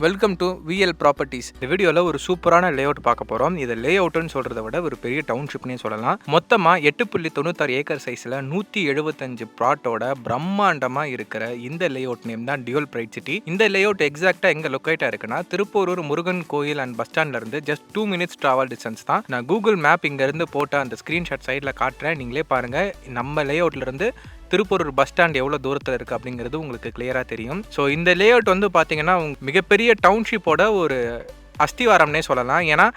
Welcome to VL properties. இந்த வீடியோவில் ஒரு சூப்பரான லே அவுட் பார்க்க போகிறோம். இது லே அவுட்னு சொல்கிறத விட ஒரு பெரிய டவுன்ஷிப்னே சொல்லலாம். மொத்தமாக 8.96 ஏக்கர் சைஸில் 175 ப்ளாட்டோட பிரம்மாண்டமாக இருக்கிற இந்த லே அவுட் நேம் தான் டியூவல் பிரைட் சிட்டி. இந்த லே அவுட் எக்ஸாக்டாக எங்கே லொக்கேட்டாக இருக்குன்னா திருப்பூரூர் முருகன் கோயில் அண்ட் பஸ் ஸ்டாண்ட்லேருந்து ஜஸ்ட் 2 minutes ட்ராவல் டிஸ்டன்ஸ் தான். நான் கூகுள் மேப் இங்கேருந்து போட்ட அந்த ஸ்க்ரீன்ஷாட் சைடில் காட்டுறேன், நீங்களே பாருங்கள். நம்ம லே அவுட்லேருந்து திருப்பூர் பஸ் ஸ்டாண்ட் எவ்வளோ தூரத்தில் இருக்குது அப்படிங்கிறது உங்களுக்கு கிளியராக தெரியும். ஸோ இந்த லே அவுட் வந்து பார்த்தீங்கன்னா மிகப்பெரிய டவுன்ஷிப்போட ஒரு அஸ்திவாரம்னே சொல்லலாம். ஏன்னா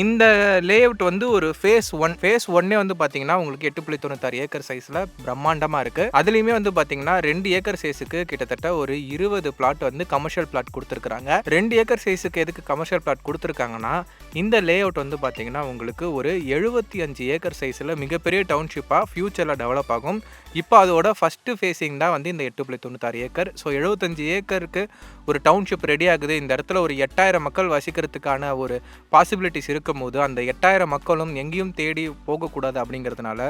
இந்த லே அவுட் வந்து ஒரு ஃபேஸ் ஒன்னே வந்து பார்த்தீங்கன்னா உங்களுக்கு 8.96 ஏக்கர் சைஸில் பிரம்மாண்டமாக இருக்குது. அதுலேயுமே வந்து பார்த்தீங்கன்னா 2 ஏக்கர் சைஸுக்கு கிட்டத்தட்ட ஒரு 20 பிளாட் வந்து கமர்ஷியல் பிளாட் கொடுத்துருக்குறாங்க. 2 ஏக்கர் சைஸுக்கு எதுக்கு கமர்ஷியல் பிளாட் கொடுத்துருக்காங்கன்னா, இந்த லே அவுட் வந்து பார்த்தீங்கன்னா உங்களுக்கு ஒரு 75 ஏக்கர் சைஸில் மிகப்பெரிய டவுன்ஷிப்பாக ஃபியூச்சரில் டெவலப் ஆகும். இப்போ அதோட ஃபஸ்ட்டு ஃபேஸிங் தான் வந்து இந்த 8.96 ஏக்கர். ஸோ 75 ஏக்கருக்கு ஒரு டவுன்ஷிப் ரெடி ஆகுது. இந்த இடத்துல ஒரு 8000 மக்கள் வசிக்கிறதுக்கான ஒரு பாசிபிலிட்டிஸ் இருக்கும்போது அந்த 8000 மக்களும் எங்கேயும் தேடி போகக்கூடாது அப்படிங்கிறதுனால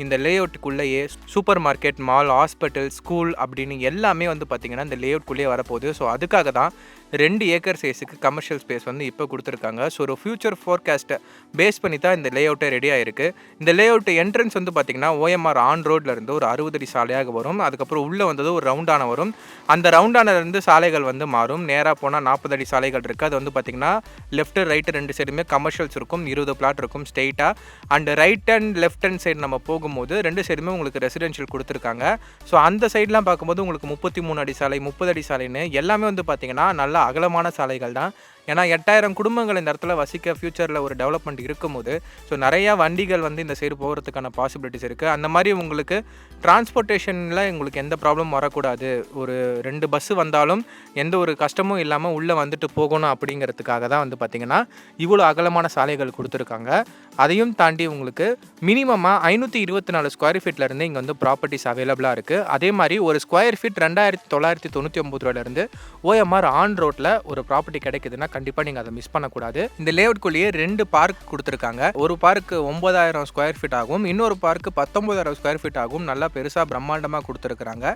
இந்த லே அவுட்டுக்குள்ளேயே supermarket, mall, hospital, school அப்படின்னு எல்லாமே வந்து பார்த்திங்கன்னா இந்த லே அவுட்குள்ளேயே வரப்போகுது. ஸோ அதுக்காக தான் 2 ஏக்கர் சைஸுக்கு கமர்ஷியல் ஸ்பேஸ் வந்து இப்போ கொடுத்துருக்காங்க. ஸோ ஒரு ஃபியூச்சர் ஃபோர்காஸ்ட்டை பேஸ் பண்ணி தான் இந்த லே அவுட்டே ரெடி ஆகிருக்கு. இந்த லே அவுட் என்ட்ரன்ஸ் வந்து பார்த்திங்கன்னா OMR ஆன் ரோட்லேருந்து ஒரு 60 அடி சாலையாக வரும். அதுக்கப்புறம் உள்ளே வந்தது ஒரு ரவுண்டான வரும். அந்த ரவுண்டானிலேருந்து சாலைகள் வந்து மாறும். நேராக போனால் 40 அடி சாலைகள் இருக்குது. அது வந்து பார்த்திங்கன்னா லெஃப்ட்டு ரைட்டு 2 சைடுமே கமர்ஷியல்ஸ் இருக்கும். 20 பிளாட் இருக்கும் ஸ்ட்ரெயிட்டாக. And right and left hand side நம்ம போகும்போது 2 சைடுமே உங்களுக்கு ரெசிடென்ஷியல் கொடுத்துருக்காங்க. ஸோ அந்த சைட்லாம் பார்க்கும்போது உங்களுக்கு 33 அடி சாலை, 30 அடி சாலைன்னு எல்லாமே வந்து பார்த்திங்கன்னா நல்ல அகலமான சாலைகள் தான். ஏன்னா 8000 குடும்பங்கள் இந்த இடத்துல வசிக்க ஃபியூச்சரில் ஒரு டெவலப்மெண்ட் இருக்கும்போது ஸோ நிறையா வண்டிகள் வந்து இந்த சைடு போகிறதுக்கான பாசிபிலிட்டிஸ் இருக்குது. அந்த மாதிரி உங்களுக்கு டிரான்ஸ்போர்ட்டேஷனில் உங்களுக்கு எந்த ப்ராப்ளமும் வரக்கூடாது, ஒரு 2 பஸ்ஸு வந்தாலும் எந்த ஒரு கஷ்டமும் இல்லாமல் உள்ளே வந்துட்டு போகணும் அப்படிங்கிறதுக்காக தான் வந்து பார்த்திங்கன்னா இவ்வளோ அகலமான சாலைகள் கொடுத்துருக்காங்க. அதையும் தாண்டி உங்களுக்கு மினிமமாக 524 ஸ்கொயர் ஃபீட்லேருந்து இங்கே வந்து ப்ராப்பர்ட்டிஸ் அவைலபிளாக இருக்குது. அதே மாதிரி ஒரு ஸ்கொயர் ஃபீட் 2999 ரூபாயிலேருந்து OMR ஆன் ரோட்டில் ஒரு ப்ராப்பர்ட்டி கிடைக்குதுன்னா கண்டிப்பாக நீங்கள் அதை மிஸ் பண்ணக்கூடாது. இந்த லே அவுட்குள்ளேயே 2 பார்க் கொடுத்துருக்காங்க. ஒரு பார்க்கு 9000 ஸ்கொயர் ஃபீட் ஆகும், இன்னொரு பார்க்கு 19000 ஸ்கொயர் ஃபீட் ஆகும். நல்லா பெருசாக பிரம்மாண்டமாக கொடுத்துருக்குறாங்க.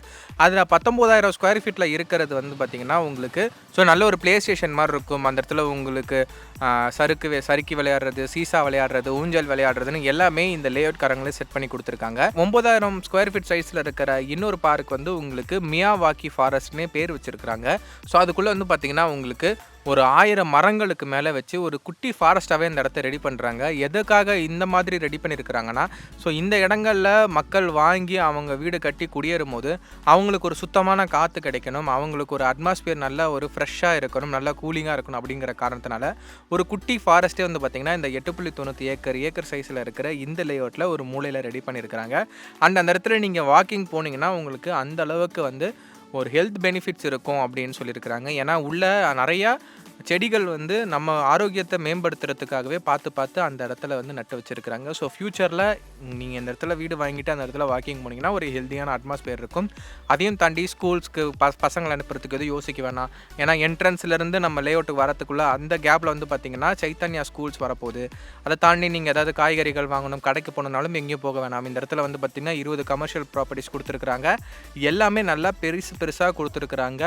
அதில் 19000 ஸ்கொயர் ஃபீட்டில் இருக்கிறது வந்து பார்த்திங்கன்னா உங்களுக்கு ஸோ நல்ல ஒரு ப்ளே ஸ்டேஷன் மாதிரி இருக்கும். அந்த இடத்துல உங்களுக்கு சறுக்கி விளையாடுறது, சீசா விளையாடுறது, ஊஞ்சல் விளையாடுறதுன்னு எல்லாமே இந்த லே அவுட் காரங்களே செட் பண்ணி கொடுத்துருக்காங்க. 9000 ஸ்கொயர் ஃபீட் சைஸில் இருக்கிற இன்னொரு பார்க் வந்து உங்களுக்கு மியாவாக்கி ஃபாரஸ்ட்னே பேர் வச்சுருக்குறாங்க. ஸோ அதுக்குள்ளே வந்து பார்த்திங்கன்னா உங்களுக்கு ஒரு 1000 மரங்களுக்கு மேலே வச்சு ஒரு குட்டி ஃபாரஸ்ட்டாகவே இந்த இடத்த ரெடி பண்ணுறாங்க. எதுக்காக இந்த மாதிரி ரெடி பண்ணியிருக்கிறாங்கன்னா, ஸோ இந்த இடங்களில் மக்கள் வாங்கி அவங்க வீடு கட்டி குடியேறும் போது அவங்களுக்கு ஒரு சுத்தமான காற்று கிடைக்கணும், அவங்களுக்கு ஒரு அட்மாஸ்பியர் நல்லா ஒரு ஃப்ரெஷ்ஷாக இருக்கணும், நல்லா கூலிங்காக இருக்கணும் அப்படிங்கிற காரணத்தினால ஒரு குட்டி ஃபாரஸ்ட்டே வந்து பார்த்திங்கன்னா இந்த 8.96 ஏக்கர் சைஸில் இருக்கிற இந்த லே அவுட்டில் ஒரு மூலையில் ரெடி பண்ணியிருக்கிறாங்க. அண்ட் அந்த இடத்துல நீங்கள் வாக்கிங் போனீங்கன்னா உங்களுக்கு அந்த அளவுக்கு வந்து ஒரு ஹெல்த் பெனிஃபிட்ஸ் இருக்கும் அப்படின்னு சொல்லியிருக்கிறாங்க. ஏன்னா உள்ள நிறையா செடிகள் வந்து நம்ம ஆரோக்கியத்தை மேம்படுத்துறதுக்காகவே பார்த்து அந்த இடத்துல வந்து நட்டு வச்சுருக்கிறாங்க. ஸோ ஃப்யூச்சரில் நீங்கள் இந்த இடத்துல வீடு வாங்கிட்டு அந்த இடத்துல வாக்கிங் போனீங்கன்னா ஒரு ஹெல்த்தியான அட்மாஸ்பியர் இருக்கும். அதையும் தாண்டி ஸ்கூல்ஸ்க்கு பசங்களை அனுப்புறதுக்கு எதுவும் யோசிக்க வேணாம். ஏன்னா என்ட்ரன்ஸ்லேருந்து நம்ம லே அவுட்டுக்கு வரத்துக்குள்ளே அந்த கேப்பில் வந்து பார்த்திங்கன்னா சைத்தன்யா ஸ்கூல்ஸ் வரப்போகுது. அதை தாண்டி நீங்கள் ஏதாவது காய்கறிகள் வாங்கணும், கடைக்கு போனாலும் எங்கேயும் போக வேணாம். இந்த இடத்துல வந்து பார்த்திங்கன்னா 20 கமர்ஷியல் ப்ராப்பர்ட்டிஸ் கொடுத்துருக்குறாங்க. எல்லாமே நல்லா பெருசாக கொடுத்துருக்குறாங்க.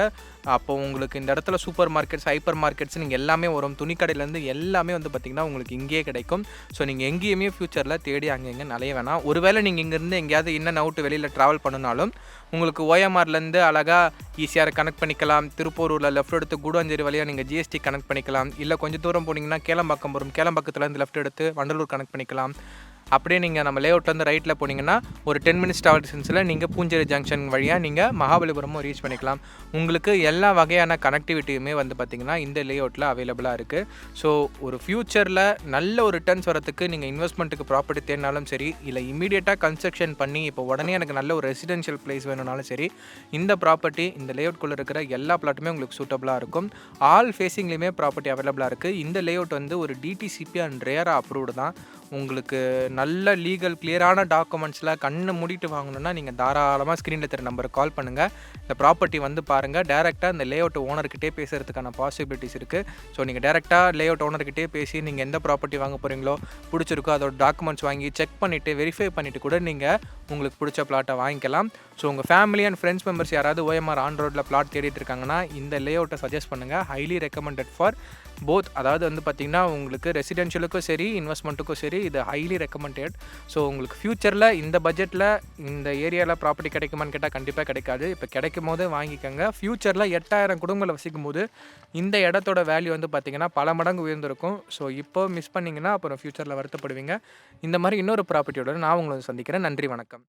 அப்போ உங்களுக்கு இந்த இடத்துல சூப்பர் மார்க்கெட்ஸ், ஹைப்பர் மார்க்கெட்ஸ் நீங்கள் எல்லாமே வரும். துணிக்கடையிலேருந்து எல்லாமே வந்து பார்த்திங்கன்னா உங்களுக்கு இங்கேயே கிடைக்கும். ஸோ நீங்கள் எங்கேயுமே ஃப்யூச்சரில் தேடி அங்கே நலைய வேணாம். ஒருவேளை நீங்கள் இங்கேருந்து எங்கேயாவது இன்னும் அவுட்டு வெளியில் ட்ராவல் பண்ணனாலும் உங்களுக்கு OMRலேருந்து அழகாக ஈஸியாக கனெக்ட் பண்ணிக்கலாம். திருப்பூரில் லெஃப்ட் எடுத்து கூடாஞ்சேரி வழியாக நீங்கள் GST கனெக்ட் பண்ணிக்கலாம். இல்லை கொஞ்சம் தூரம் போனீங்கன்னா கேளம்பாக்கம் வரும், கேளம்பாக்கத்துலேருந்து லெஃப்ட் எடுத்து வண்டலூர் கனெக்ட் பண்ணிக்கலாம். அப்படியே நீங்கள் நம்ம லே அவுட்லேருந்து ரைட்டில் போனீங்கன்னா ஒரு 10 minutes ட்ராவல் டிஸ்டன்ஸில் நீங்கள் பூஞ்சேரி ஜங்ஷன் வழியாக நீங்கள் மகாபலிபுரமும் ரீச் பண்ணிக்கலாம். உங்களுக்கு எல்லா வகையான கனெக்டிவிட்டியுமே வந்து பார்த்திங்கன்னா இந்த லே அவுட்டில் அவைலபிளாக இருக்குது. ஸோ ஒரு ஃப்யூச்சரில் நல்ல ஒரு ரிட்டர்ன்ஸ் வரத்துக்கு நீங்கள் இன்வெஸ்ட்மெண்ட்டுக்கு ப்ராப்பர்ட்டி தேடினாலும் சரி, இல்லை இமீடியட்டாக கன்ஸ்ட்ரக்ஷன் பண்ணி இப்போ உடனே எனக்கு நல்ல ஒரு ரெசிடென்ஷியல் பிளேஸ் வேணும்னாலும் சரி, இந்த ப்ராப்பர்ட்டி இந்த லே அவுட்குள்ளே இருக்கிற எல்லா பிளாட்டுமே உங்களுக்கு சூட்டபுளாக இருக்கும். ஆல் ஃபேஸிங்லேயுமே ப்ராப்பர்ட்டி அவைலபிளாக இருக்குது. இந்த லே அவுட் வந்து ஒரு DTCP அண்ட் ரேரா அப்ரூவ்டு தான். உங்களுக்கு நல்ல லீகல் கிளியரான டாக்குமெண்ட்ஸில் கண்ணை மூடிட்டு வாங்கணும்னா நீங்கள் தாராளமாக ஸ்க்ரீனில் தெரிய நம்பருக்கு கால் பண்ணுங்கள். இந்த ப்ராப்பர்ட்டி வந்து பாருங்கள். டேரெக்டாக இந்த லே அவுட் ஓனர்கிட்டே பேசுகிறதுக்கான பாசிபிலிட்டிஸ் இருக்குது. ஸோ நீங்கள் டேரெக்டாக லே அவுட் ஓனர்கிட்டே பேசி நீங்கள் எந்த ப்ராப்பர்ட்டி வாங்க போகிறீங்களோ பிடிச்சிருக்கோ அதோட டாக்குமெண்ட்ஸ் வாங்கி செக் பண்ணிவிட்டு வெரிஃபை பண்ணிவிட்டு கூட நீங்கள் உங்களுக்கு பிடிச்ச பிளாட்டை வாங்கிக்கலாம். ஸோ உங்கள் ஃபேமிலி அண்ட் ஃப்ரெண்ட்ஸ் மெம்பர்ஸ் யாராவது OMR ஆன் ரோட்டில் பிளாட் தேடிட்டு இருக்காங்கன்னா இந்த லே அவுட்டை சஜஸ்ட் பண்ணுங்கள். Highly recommended for both. அதாவது வந்து பார்த்திங்கன்னா உங்களுக்கு ரெசிடென்ஷியலுக்கும் சரி இன்வெஸ்ட்மெண்ட்டுக்கும் சரி இது ஹைலி ரெக்கமெண்டட். ஸோ உங்களுக்கு ஃப்யூச்சரில் இந்த பட்ஜெட்டில் இந்த ஏரியாவில் ப்ராப்பர்ட்டி கிடைக்குமான்னு கேட்டால் கண்டிப்பாக கிடைக்காது. இப்போ கிடைக்கும் போது வாங்கிக்கோங்க. ஃப்யூச்சரில் 8000 குடும்பங்களை வசிக்கும் போது இந்த இடத்தோட வேல்யூ வந்து பார்த்திங்கன்னா பல மடங்கு உயர்ந்திருக்கும். ஸோ இப்போ மிஸ் பண்ணிங்கன்னா அப்புறம் ஃப்யூச்சரில் வருத்தப்படுவீங்க. இந்த மாதிரி இன்னொரு ப்ராப்பர்ட்டியோட நான் உங்களை சந்திக்கிறேன். நன்றி, வணக்கம்.